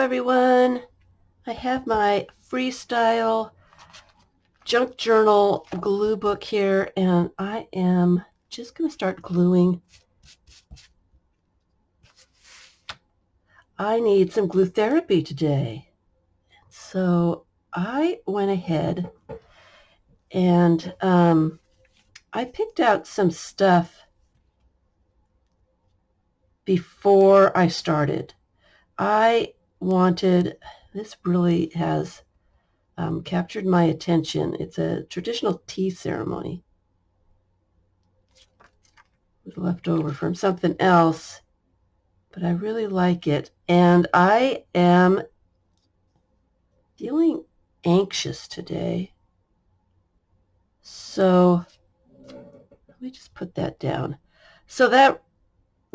everyone. I have my freestyle junk journal glue book here, and I am just going to start gluing. I need some glue therapy today. So I went ahead and I picked out some stuff before I started. I wanted, this really has captured my attention. It's a traditional tea ceremony. It was left over from something else, but I really like it. And I am feeling anxious today. So let me just put that down. So that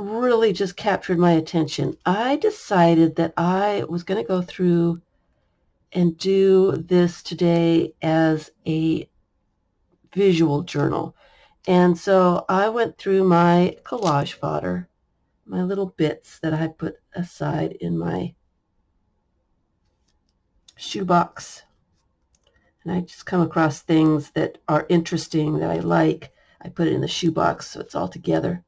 really just captured my attention. I decided that I was going to go through and do this today as a visual journal. And so I went through my collage fodder, my little bits that I put aside in my shoebox. And I just come across things that are interesting, that I like. I put it in the shoebox so it's all together.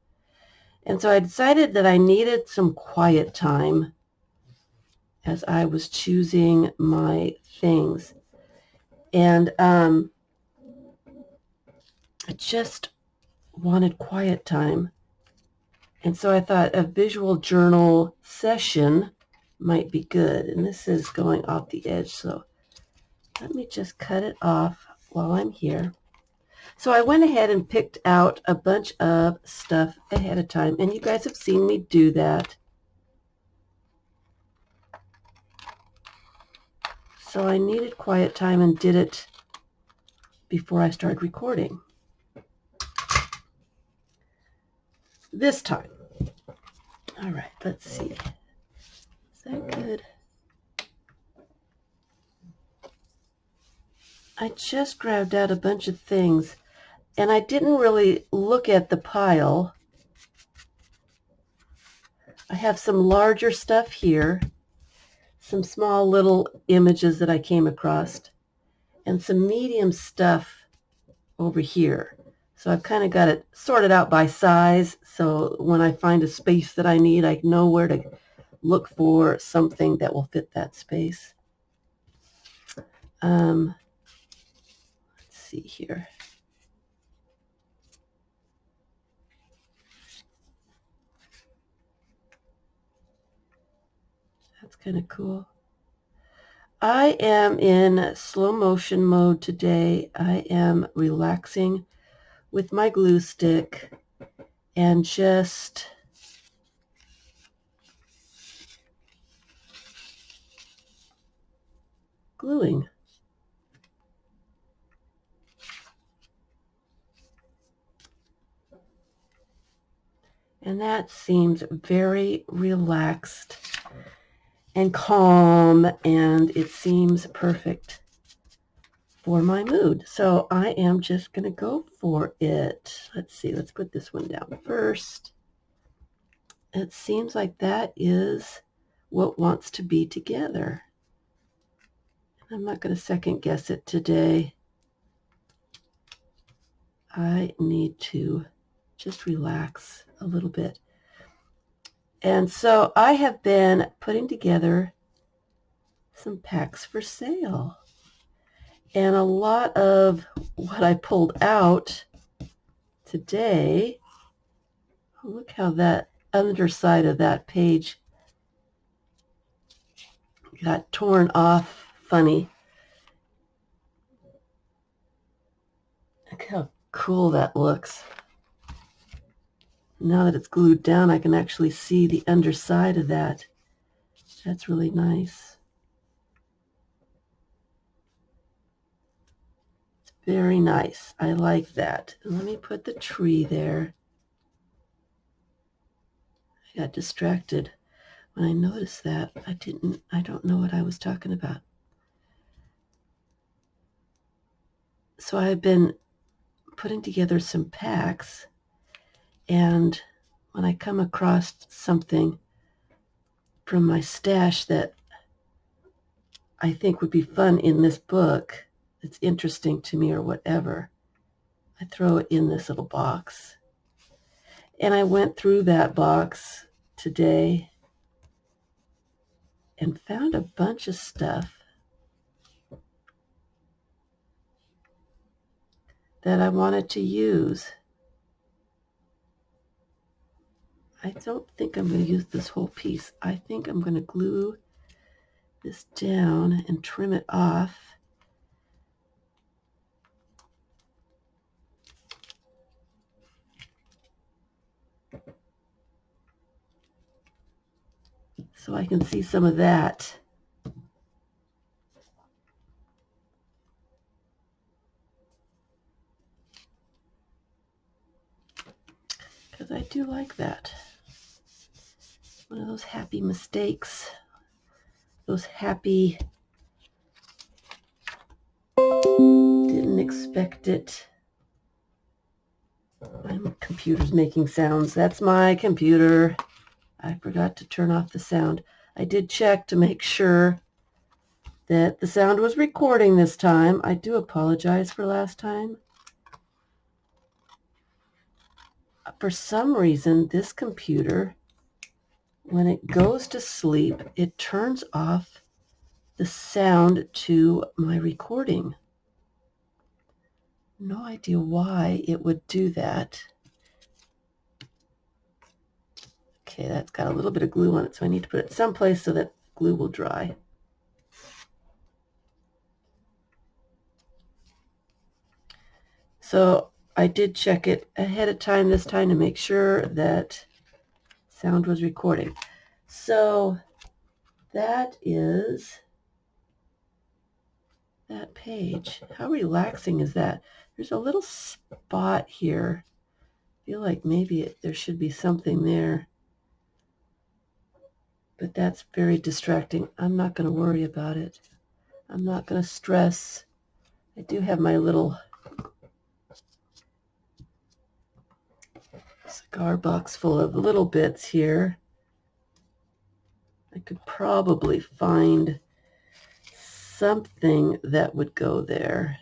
And so I decided that I needed some quiet time as I was choosing my things. And I just wanted quiet time. And so I thought a visual journal session might be good. And this is going off the edge, so let me just cut it off while I'm here. So I went ahead and picked out a bunch of stuff ahead of time, and you guys have seen me do that. So I needed quiet time and did it before I started recording. This time. All right, let's see. Is that good? I just grabbed out a bunch of things, and I didn't really look at the pile. I have some larger stuff here, some small little images that I came across, and some medium stuff over here. So I've kind of got it sorted out by size, so when I find a space that I need, I know where to look for something that will fit that space. Let's see here. That's kind of cool. I am in slow motion mode today. I am relaxing with my glue stick and just gluing. And that seems very relaxed and calm, and it seems perfect for my mood. So I am just going to go for it. Let's see, let's put this one down first. It seems like that is what wants to be together. I'm not going to second guess it today. I need to just relax a little bit. And so I have been putting together some packs for sale. And a lot of what I pulled out today, look how that underside of that page got torn off funny. Look how cool that looks. Now that it's glued down, I can actually see the underside of that. That's really nice. It's very nice. I like that. And let me put the tree there. I got distracted when I noticed that. I don't know what I was talking about. So I've been putting together some packs, and when I come across something from my stash that I think would be fun in this book, that's interesting to me or whatever, I throw it in this little box. And I went through that box today and found a bunch of stuff that I wanted to use. I don't think I'm going to use this whole piece. I think I'm going to glue this down and trim it off. So I can see some of that. Because I do like that. One of those happy mistakes. Those happy, didn't expect it. My computer's making sounds. That's my computer. I forgot to turn off the sound. I did check to make sure that the sound was recording this time. I do apologize for last time. For some reason, this computer, when it goes to sleep, it turns off the sound to my recording. No idea why it would do that. Okay, that's got a little bit of glue on it, so I need to put it someplace so that glue will dry. So I did check it ahead of time this time to make sure that sound was recording. So that is that page. How relaxing is that? There's a little spot here. I feel like maybe there should be something there. But that's very distracting. I'm not going to worry about it. I'm not going to stress. I do have my little cigar box full of little bits here. I could probably find something that would go there.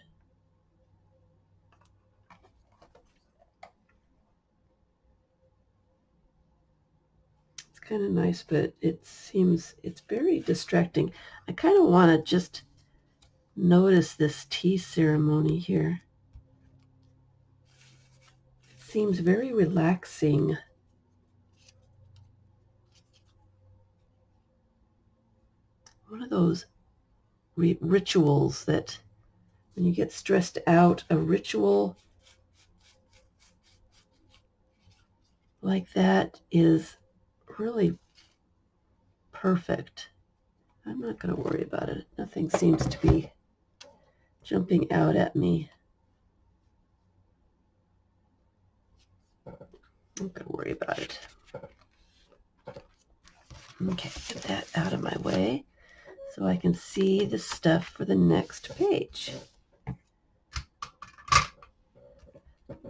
It's kind of nice, but it seems it's very distracting. I kind of want to just notice this tea ceremony here. It seems very relaxing. One of those rituals that when you get stressed out, a ritual like that is really perfect. I'm not going to worry about it. Nothing seems to be jumping out at me. I'm not going to worry about it. Okay, get that out of my way so I can see the stuff for the next page.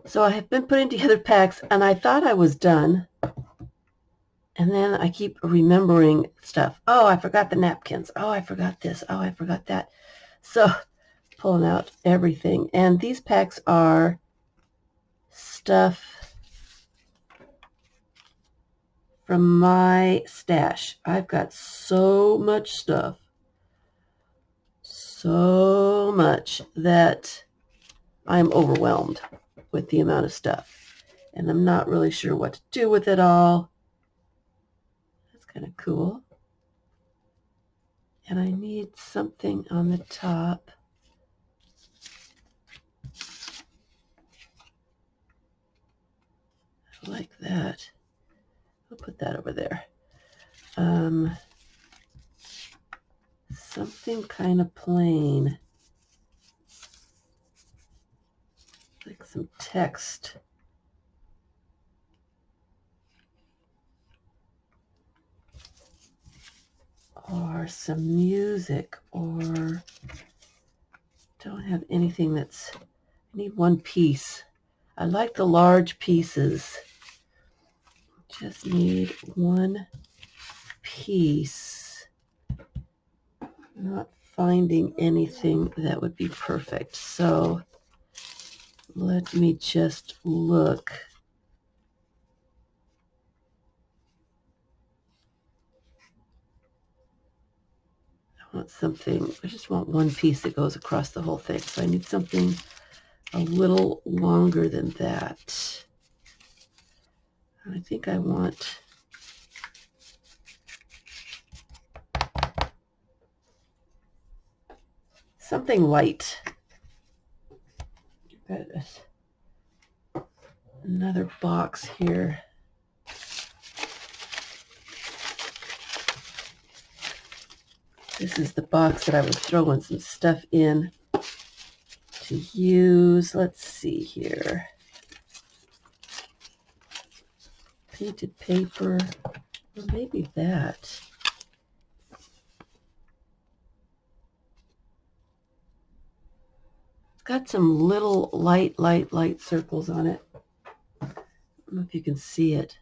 So I have been putting together packs, and I thought I was done. And then I keep remembering stuff. Oh, I forgot the napkins. Oh, I forgot this. Oh, I forgot that. So pulling out everything. And these packs are stuff from my stash. I've got so much stuff. So much that I'm overwhelmed with the amount of stuff. And I'm not really sure what to do with it all. That's kind of cool. And I need something on the top. Like that. I'll put that over there. Something kind of plain. Like some text. Or some music. Or don't have anything that's... I need one piece. I like the large pieces. Just need one piece. Not finding anything that would be perfect. So let me just look. I want something, I just want one piece that goes across the whole thing. So I need something a little longer than that. I think I want something light. Got another box here. This is the box that I was throwing some stuff in to use. Let's see here. Painted paper, or maybe that. It's got some little light circles on it. I don't know if you can see it.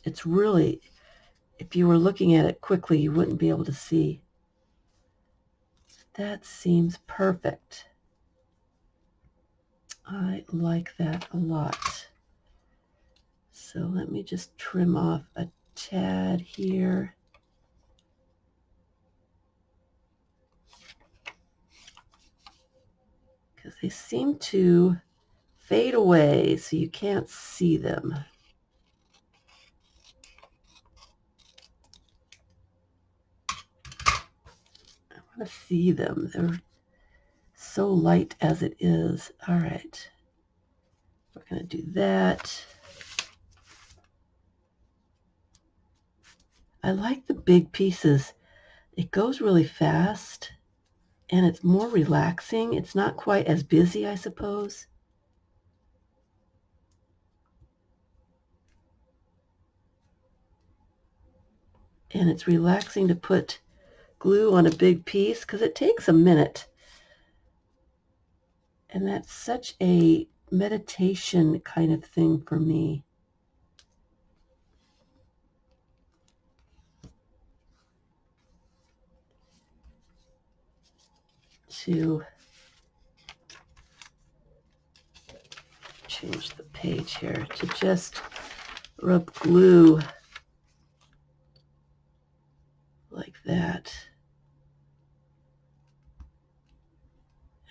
It's really, if you were looking at it quickly, you wouldn't be able to see. That seems perfect. I like that a lot. So let me just trim off a tad here. Because they seem to fade away so you can't see them. I want to see them. They're so light as it is. All right. We're going to do that. I like the big pieces. It goes really fast and it's more relaxing. It's not quite as busy, I suppose. And it's relaxing to put glue on a big piece because it takes a minute. And that's such a meditation kind of thing for me. To change the page here, to just rub glue like that.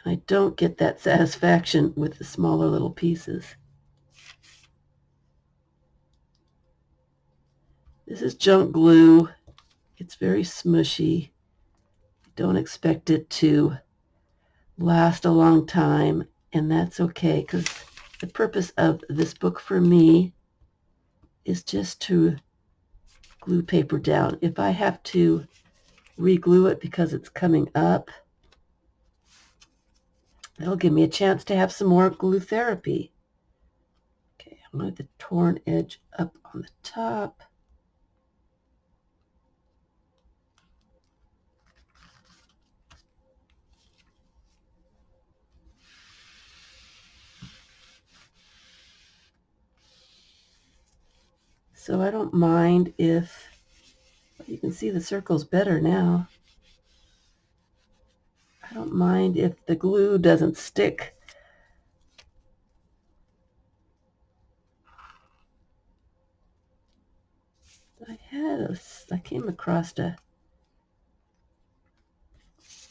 And I don't get that satisfaction with the smaller little pieces. This is junk glue. It's very smushy. Don't expect it to last a long time, and that's okay, because the purpose of this book for me is just to glue paper down. If I have to re-glue it because it's coming up, that'll give me a chance to have some more glue therapy. Okay, I want the torn edge up on the top. So I don't mind if, you can see the circles better now. I don't mind if the glue doesn't stick. I came across a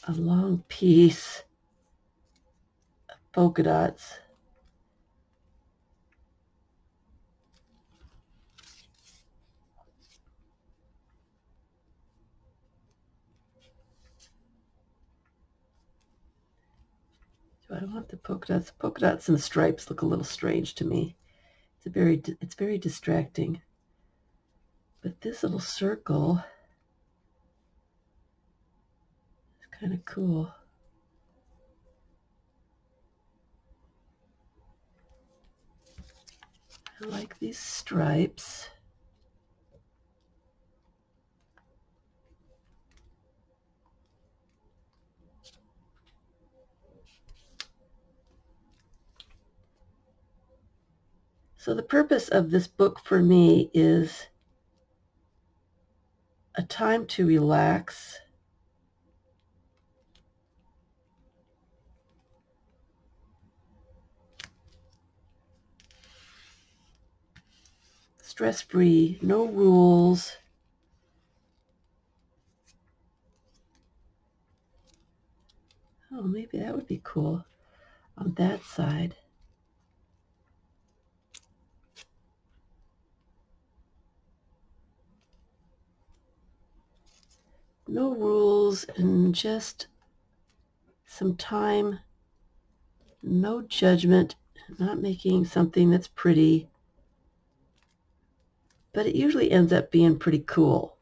long piece of polka dots. Do I want the polka dots? Polka dots and stripes look a little strange to me. It's very distracting. But this little circle is kind of cool. I like these stripes. So the purpose of this book for me is a time to relax, stress-free, no rules. Oh, maybe that would be cool on that side. No rules and just some time, no judgment, not making something that's pretty, but it usually ends up being pretty cool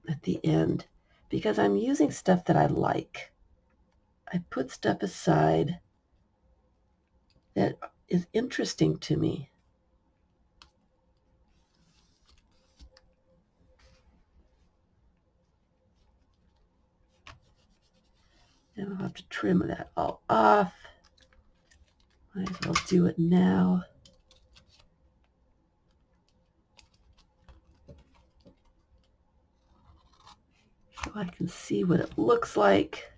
at the end because I'm using stuff that I like. I put stuff aside that is interesting to me. And I'll have to trim that all off. Might as well do it now. So I can see what it looks like.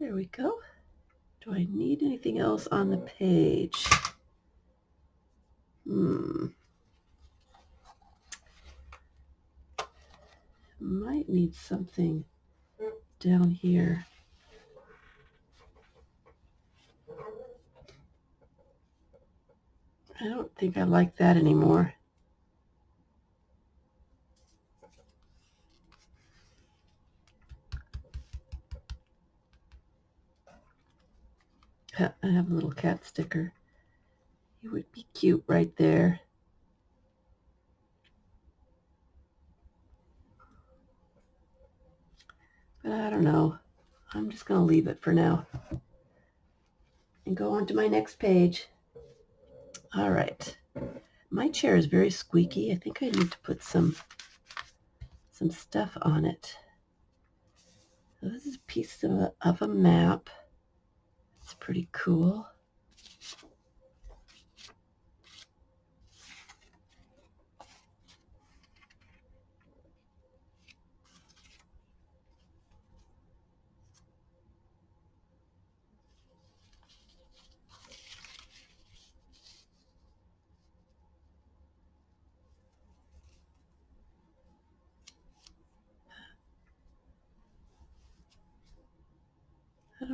There we go. Do I need anything else on the page? Might need something down here. I don't think I like that anymore. I have a little cat sticker. He would be cute right there. But I don't know. I'm just going to leave it for now and go on to my next page. All right. My chair is very squeaky. I think I need to put some stuff on it. So this is a piece of a map. It's pretty cool. I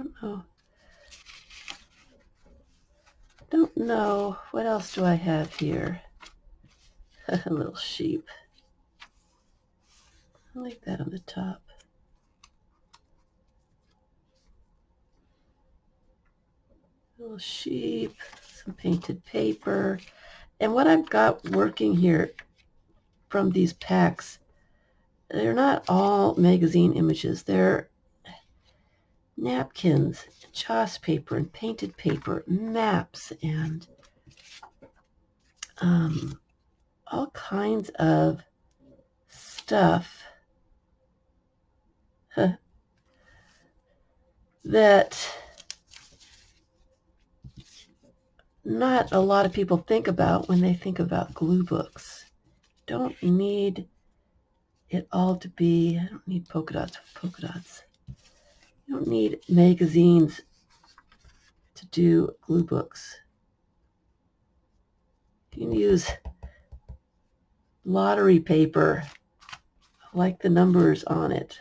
don't know. What else do I have here? A little sheep. I like that on the top. A little sheep, some painted paper. And what I've got working here from these packs, they're not all magazine images. They're napkins, joss paper, and painted paper, maps, and all kinds of stuff that not a lot of people think about when they think about glue books. Don't need it all to be, I don't need polka dots with polka dots. You don't need magazines to do glue books. You can use lottery paper, like the numbers on it.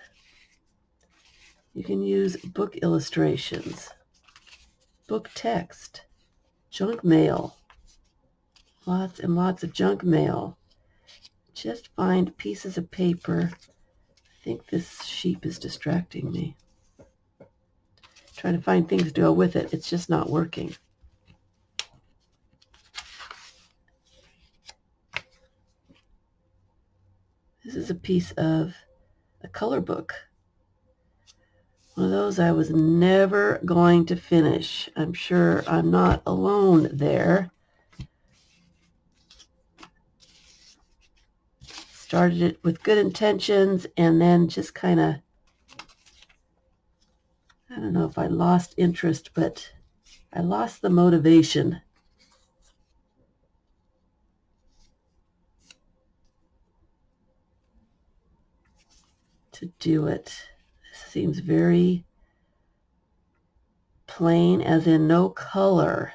You can use book illustrations, book text, junk mail, lots and lots of junk mail. Just find pieces of paper. I think this sheep is distracting me. Trying to find things to go with it. It's just not working. This is a piece of a color book. One of those I was never going to finish. I'm sure I'm not alone there. started it with good intentions and then just kind of, I don't know if I lost interest, but I lost the motivation to do it. This seems very plain, as in no color.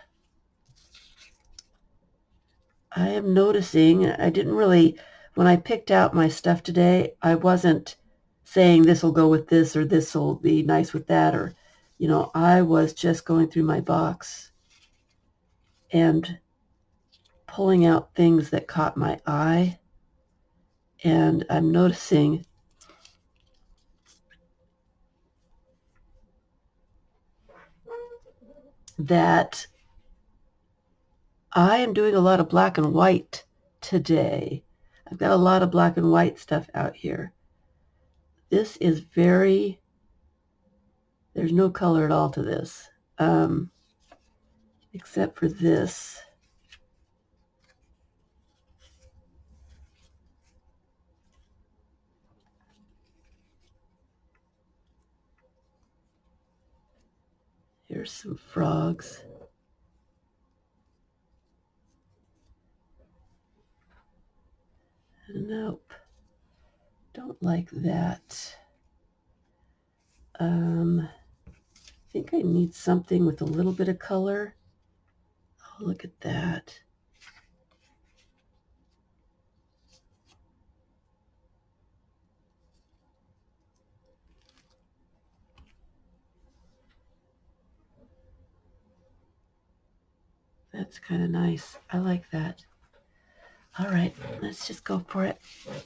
I am noticing, I didn't really, when I picked out my stuff today, I wasn't saying this will go with this or this will be nice with that, or, you know, I was just going through my box and pulling out things that caught my eye. And I'm noticing that I am doing a lot of black and white today. I've got a lot of black and white stuff out here. This is very, there's no color at all to this, except for this. Here's some frogs. Nope, don't like that. I think I need something with a little bit of color. Oh, look at that. That's kind of nice. I like that. All right, let's just go for it.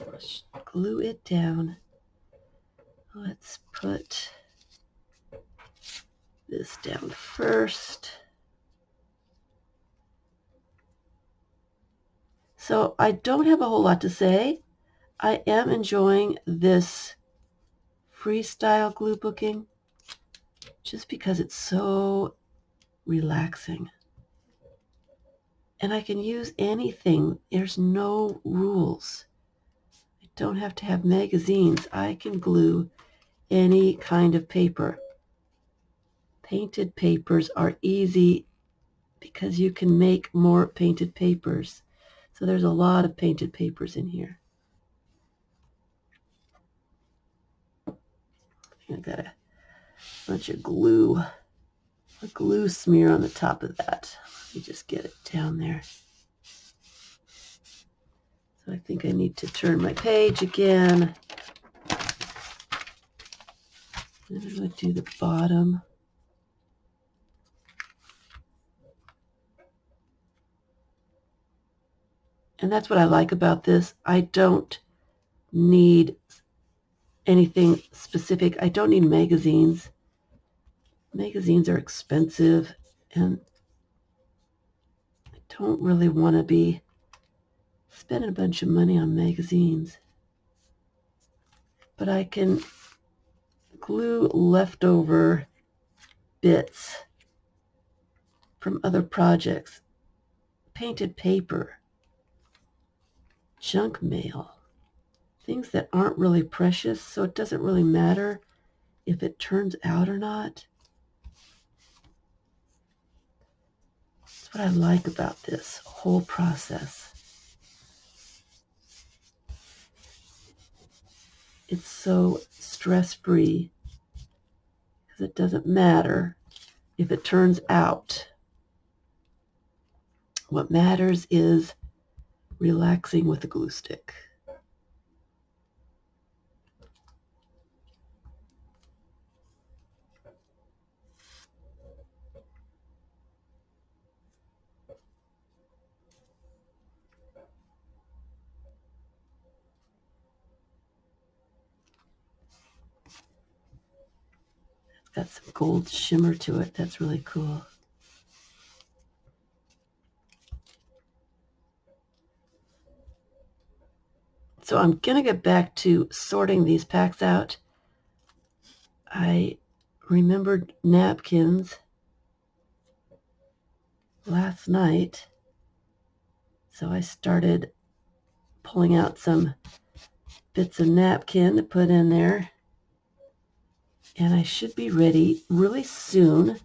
Let's glue it down. Let's put this down first. So I don't have a whole lot to say. I am enjoying this freestyle glue booking just because it's so relaxing. And I can use anything. There's no rules. I don't have to have magazines. I can glue any kind of paper. Painted papers are easy because you can make more painted papers. So there's a lot of painted papers in here. I got a bunch of glue, a glue smear on the top of that. Let me just get it down there. So I think I need to turn my page again. And I'm going to do the bottom. And that's what I like about this. I don't need anything specific. I don't need magazines. Magazines are expensive, and I don't really want to be spending a bunch of money on magazines. But I can glue leftover bits from other projects. Painted paper, junk mail, things that aren't really precious, so it doesn't really matter if it turns out or not. That's what I like about this whole process. It's so stress-free because it doesn't matter if it turns out. What matters is relaxing with a glue stick. It's got some gold shimmer to it. That's really cool. So I'm going to get back to sorting these packs out. I remembered napkins last night, so I started pulling out some fits a napkin to put in there. And I should be ready really soon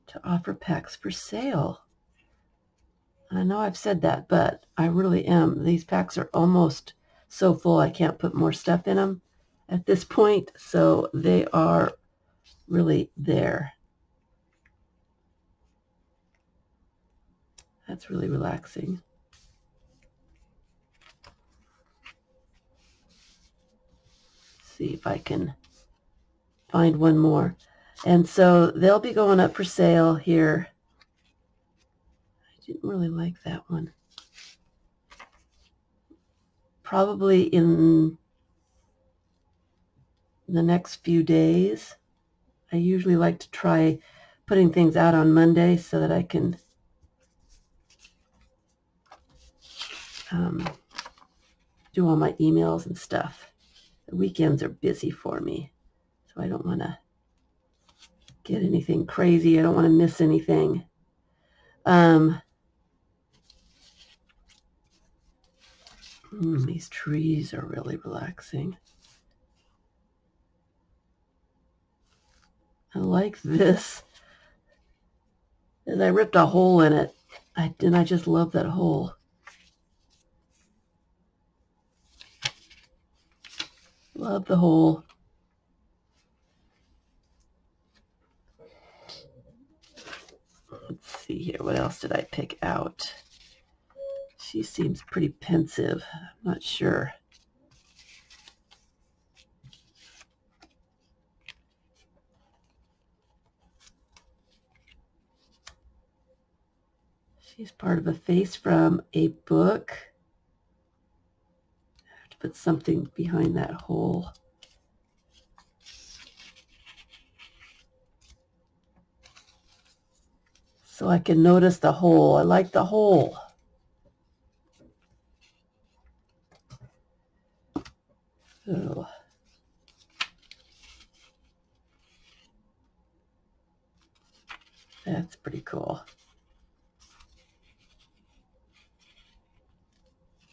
to offer packs for sale. I know I've said that, but I really am. These packs are almost so full I can't put more stuff in them at this point, so they are really there. That's really relaxing. See if I can find one more. And so they'll be going up for sale here. I didn't really like that one. Probably in the next few days. I usually like to try putting things out on Monday so that I can do all my emails and stuff. The weekends are busy for me, so I don't want to get anything crazy. I don't want to miss anything. These trees are really relaxing. I like this. And I ripped a hole in it. I just love that hole. Love the hole. Let's see here. What else did I pick out? She seems pretty pensive. I'm not sure. She's part of a face from a book. I have to put something behind that hole. So I can notice the hole. I like the hole. Oh. That's pretty cool.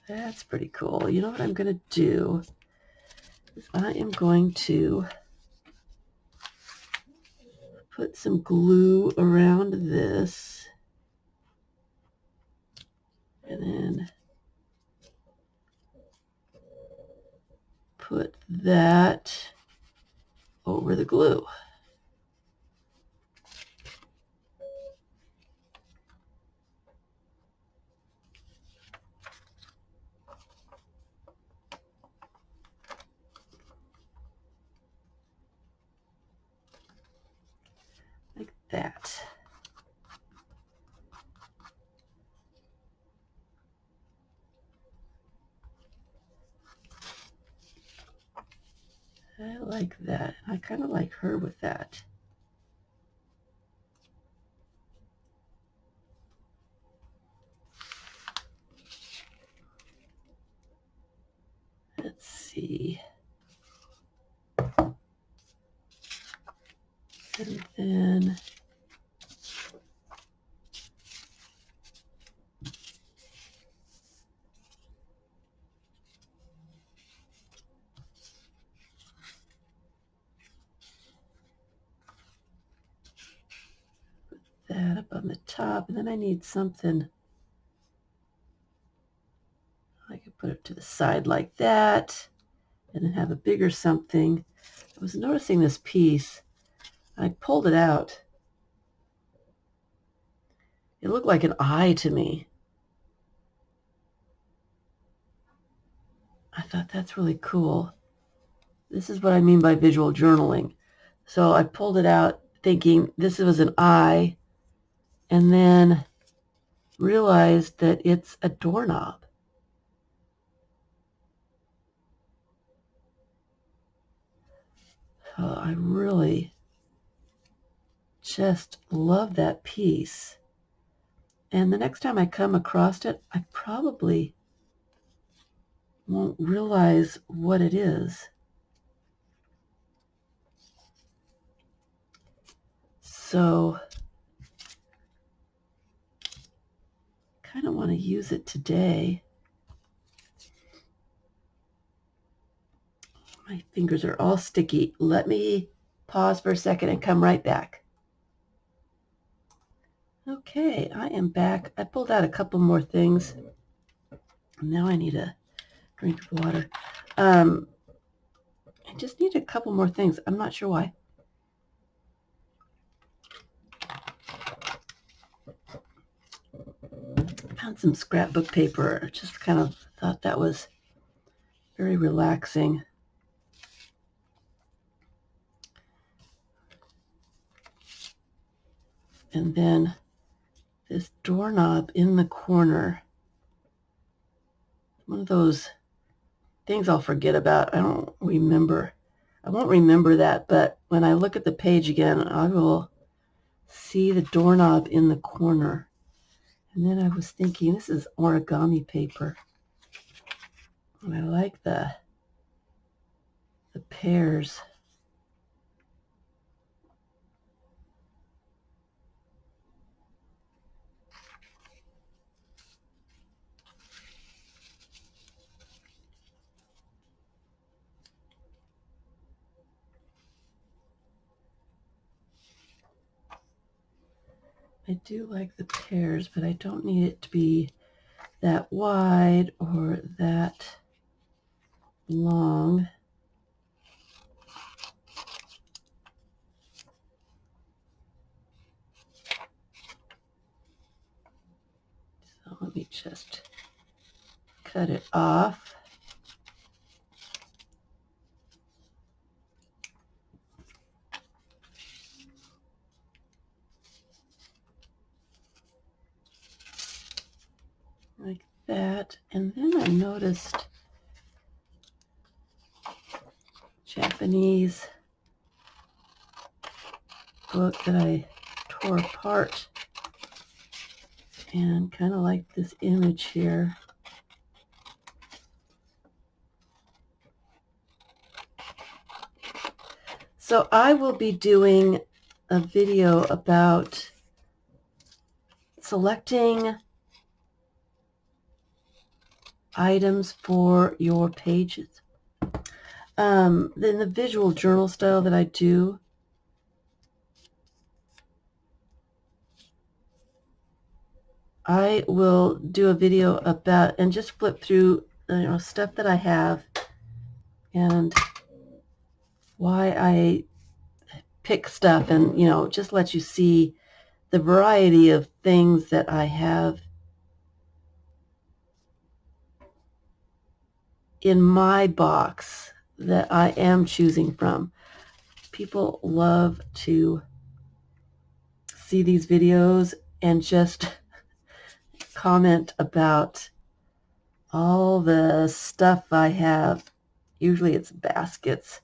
That's pretty cool. You know what I'm going to do? I am going to put some glue around this and then put that over the glue. Like that. I like that. I kind of like her with that. Let's see. And then put that up on the top. And then I need something. I could put it to the side like that and then have a bigger something. I was noticing this piece. I pulled it out. It looked like an eye to me. I thought that's really cool. This is what I mean by visual journaling. So I pulled it out thinking this was an eye and then realized that it's a doorknob. I really just love that piece. And the next time I come across it, I probably won't realize what it is. So kind of want to use it today. My fingers are all sticky. Let me pause for a second and come right back. Okay, I am back. I pulled out a couple more things. Now I need a drink of water. I just need a couple more things. I'm not sure why. Found some scrapbook paper. Just kind of thought that was very relaxing. And then this doorknob in the corner. One of those things I'll forget about. I don't remember. I won't remember that, but when I look at the page again, I will see the doorknob in the corner. And then I was thinking, this is origami paper. And I like the pears. I do like the pears, but I don't need it to be that wide or that long. So let me just cut it off. Like that. And then I noticed Japanese book that I tore apart, and kind of like this image here. So I will be doing a video about selecting items for your pages. Then the visual journal style that I do, I will do a video about and just flip through stuff that I have and why I pick stuff, and just let you see the variety of things that I have in my box that I am choosing from. People love to see these videos and just comment about all the stuff I have. Usually it's baskets.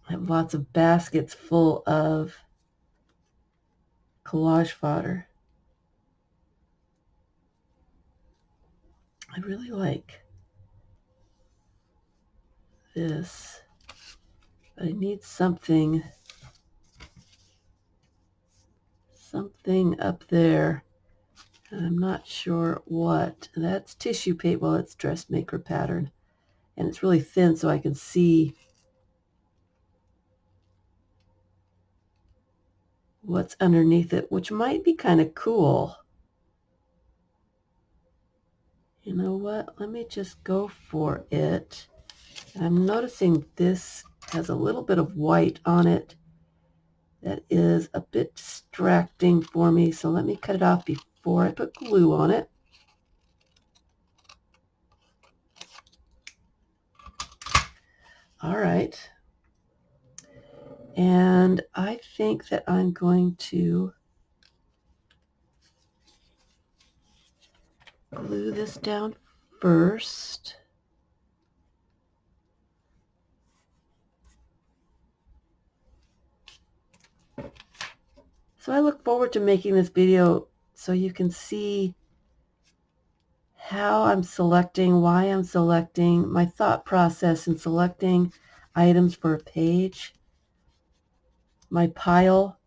I have lots of baskets full of collage fodder. I really like this, but I need something up there, and I'm not sure what. That's tissue paper. Well, it's dressmaker pattern, and it's really thin, so I can see what's underneath it, which might be kind of cool. You know what? Let me just go for it. And I'm noticing this has a little bit of white on it that is a bit distracting for me, so let me cut it off before I put glue on it. All right. And I think that I'm going to glue this down first. So I look forward to making this video so you can see how I'm selecting, why I'm selecting, my thought process in selecting items for a page, my pile,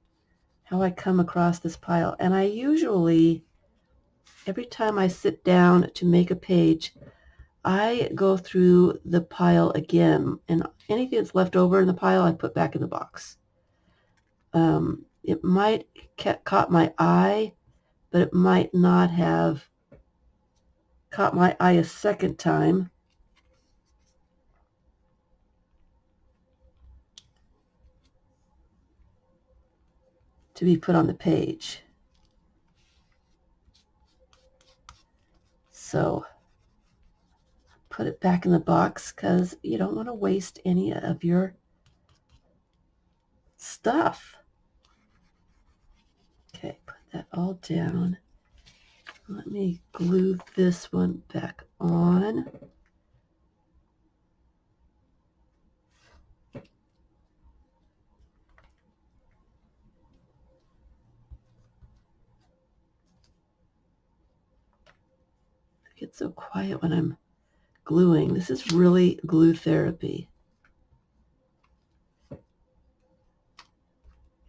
how I come across this pile. And I usually, every time I sit down to make a page, I go through the pile again, and anything that's left over in the pile I put back in the box. It might caught my eye, but it might not have caught my eye a second time. To be put on the page. So put it back in the box because you don't want to waste any of your stuff. Okay, put that all down. Let me glue this one back on. I get so quiet when I'm gluing. This is really glue therapy.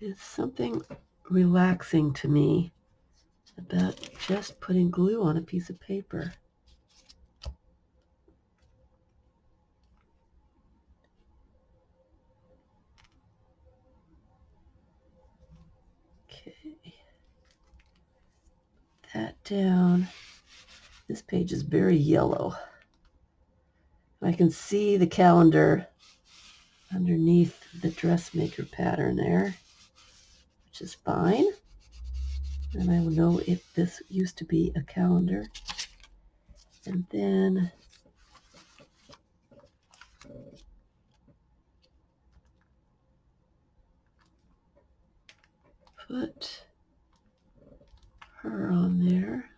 It's something relaxing to me about just putting glue on a piece of paper. Okay, that down. This page is very yellow. I can see the calendar underneath the dressmaker pattern there, which is fine. And I will know if this used to be a calendar. And then put her on there.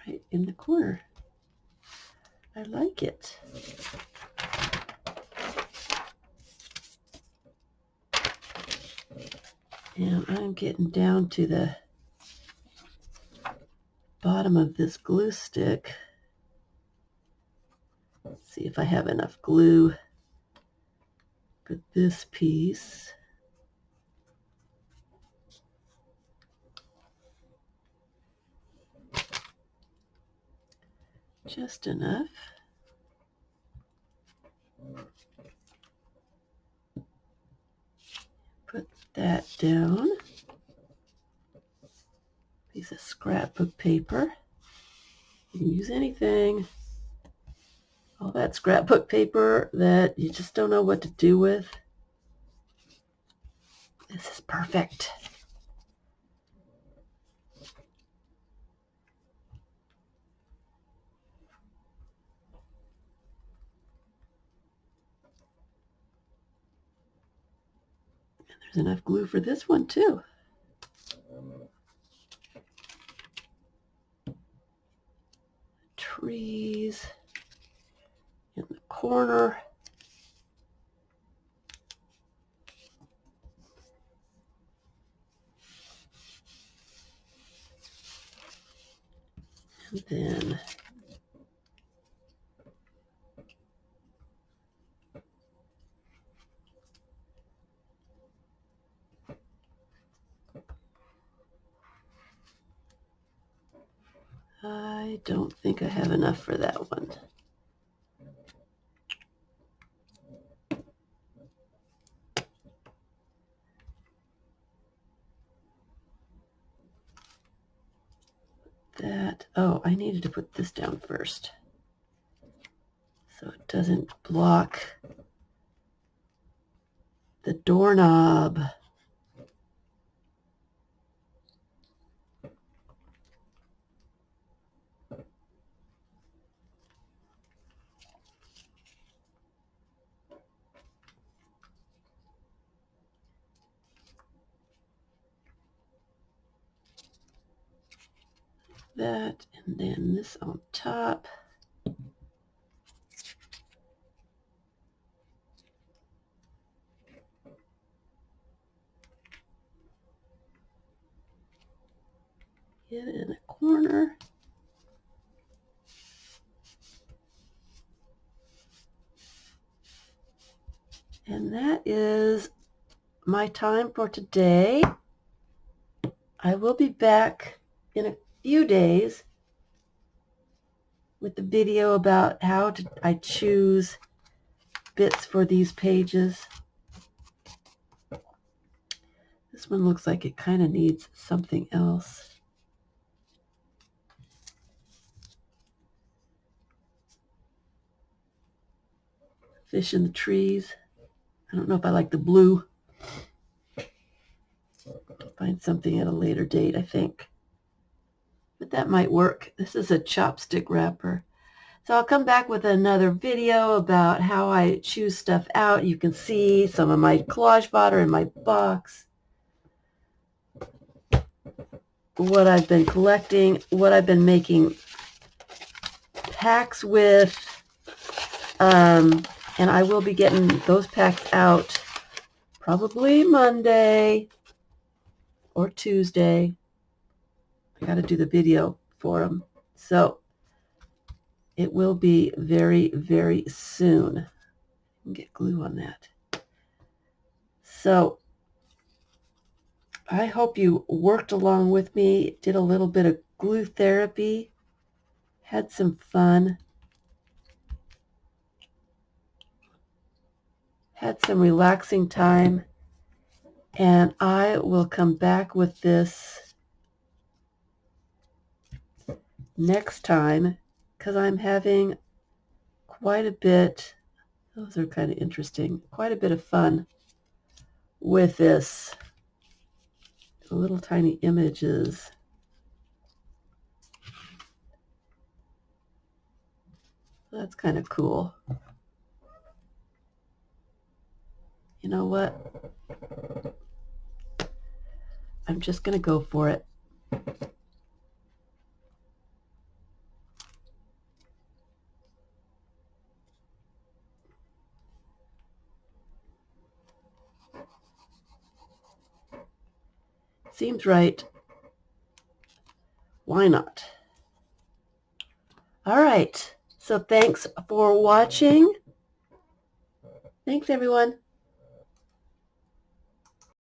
Right in the corner. I like it. And I'm getting down to the bottom of this glue stick. Let's see if I have enough glue for this piece. Just enough. Put that down. Piece of scrapbook paper. You can use anything. All that scrapbook paper that you just don't know what to do with. This is perfect. And there's enough glue for this one too. Trees in the corner. And then I don't think I have enough for that one. That, oh, I needed to put this down first so it doesn't block the doorknob. That, and then this on top. Get it in a corner. And that is my time for today. I will be back in a few days with the video about how I choose bits for these pages. This one looks like it kind of needs something else. Fish in the trees. I don't know if I like the blue. Find something at a later date, I think. But that might work. This is a chopstick wrapper. So I'll come back with another video about how I choose stuff out. You can see some of my collage fodder in my box, what I've been collecting, what I've been making packs with, and I will be getting those packs out probably Monday or Tuesday. I got to do the video for them. So it will be very, very soon. Get glue on that. So I hope you worked along with me, did a little bit of glue therapy, had some fun, had some relaxing time, and I will come back with this next time because I'm having quite a bit, those are kind of interesting, quite a bit of fun with this. Little tiny images. That's kind of cool. You know what? I'm just going to go for it. Seems right. Why not? All right. So thanks for watching. Thanks, everyone.